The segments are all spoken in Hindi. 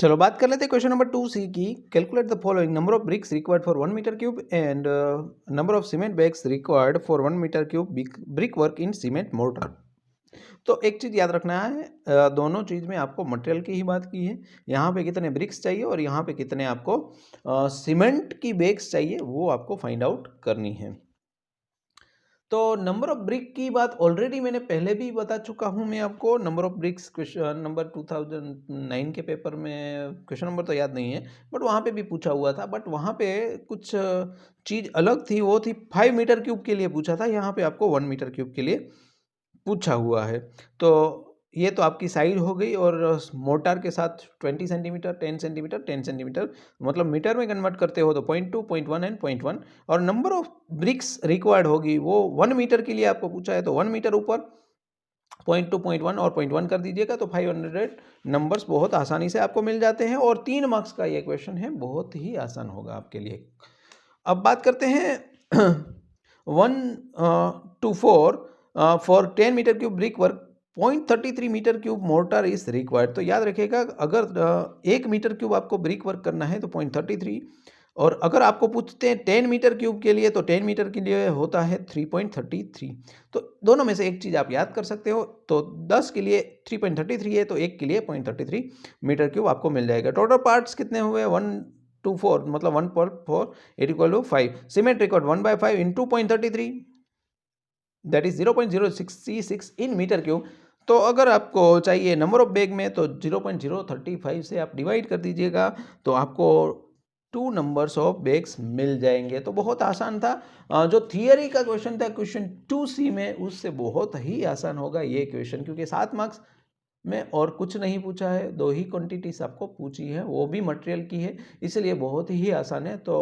चलो बात कर लेते हैं क्वेश्चन नंबर 2C की। Calculate the following number of bricks required for 1 metre cube and number of cement bags required for 1 metre cube brick work in cement mortar. तो एक चीज़ याद रखना है, दोनों चीज़ में आपको मटेरियल की ही बात की है। यहाँ पे कितने ब्रिक्स चाहिए और यहाँ पे कितने आपको सीमेंट की बैग्स चाहिए, वो आपको फाइंड आउट करनी है। तो नंबर ऑफ ब्रिक की बात ऑलरेडी मैंने पहले भी बता चुका हूँ मैं आपको। Number of BRICS question number 2009 के पेपर में, क्वेश्चन नंबर तो याद नहीं है बट वहाँ पे भी पूछा हुआ था, बट वहाँ पे कुछ चीज़ अलग थी। वो थी 5 मीटर क्यूब के लिए पूछा था, यहाँ पे आपको 1 मीटर क्यूब के लिए पूछा हुआ है। तो ये तो आपकी साइड हो गई, और मोटार के साथ 20 सेंटीमीटर 10 सेंटीमीटर 10 सेंटीमीटर, मतलब मीटर में कन्वर्ट करते हो तो 0.2 0.1 एंड 0.1। और नंबर ऑफ ब्रिक्स रिक्वायर्ड होगी वो 1 मीटर के लिए आपको पूछा है, तो 1 मीटर ऊपर 0.2 0.1 और 0.1 कर दीजिएगा तो 500 नंबर्स बहुत आसानी से आपको मिल जाते हैं। और 3 मार्क्स का ये क्वेश्चन है, बहुत ही आसान होगा आपके लिए। अब बात करते हैं 1 to 4 for 10 metre cube brick work 0.33 metre cube mortar is required. तो याद रखिएगा, अगर 1 मीटर क्यूब आपको ब्रिक वर्क करना है तो 0.33, और अगर आपको पूछते हैं 10 मीटर क्यूब के लिए तो 10 मीटर के लिए होता है 3.33। तो दोनों में से एक चीज़ आप याद कर सकते हो। तो 10 के लिए 3.33 है तो 1 के लिए 0.33 मीटर क्यूब आपको मिल जाएगा। टोटल पार्ट्स कितने हुए, 1 to 4, मतलब 1/4 it equal to 5। Cement required 1/5 into 0.33, that is 0.066 in metre cube. तो अगर आपको चाहिए नंबर ऑफ बैग में तो 0.035 से आप डिवाइड कर दीजिएगा तो आपको 2 नंबर्स ऑफ बैग्स मिल जाएंगे। तो बहुत आसान था। जो थियरी का क्वेश्चन था क्वेश्चन 2C में, उससे बहुत ही आसान होगा ये क्वेश्चन, क्योंकि 7 मार्क्स में और कुछ नहीं पूछा है, 2 ही क्वांटिटीज आपको पूछी है, वो भी मटेरियल की है, इसलिए बहुत ही आसान है। तो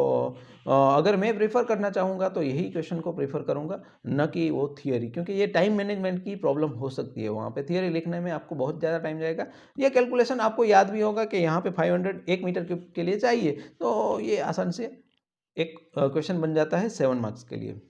अगर मैं प्रेफर करना चाहूँगा तो यही क्वेश्चन को प्रेफर करूँगा, न कि वो थियरी, क्योंकि ये टाइम मैनेजमेंट की प्रॉब्लम हो सकती है। वहाँ पे थियरी लिखने में आपको बहुत ज़्यादा टाइम जाएगा। ये कैलकुलेशन आपको याद भी होगा कि यहाँ पे 500 1 मीटर क्यूब के लिए चाहिए, तो ये आसान से एक क्वेश्चन बन जाता है 7 मार्क्स के लिए।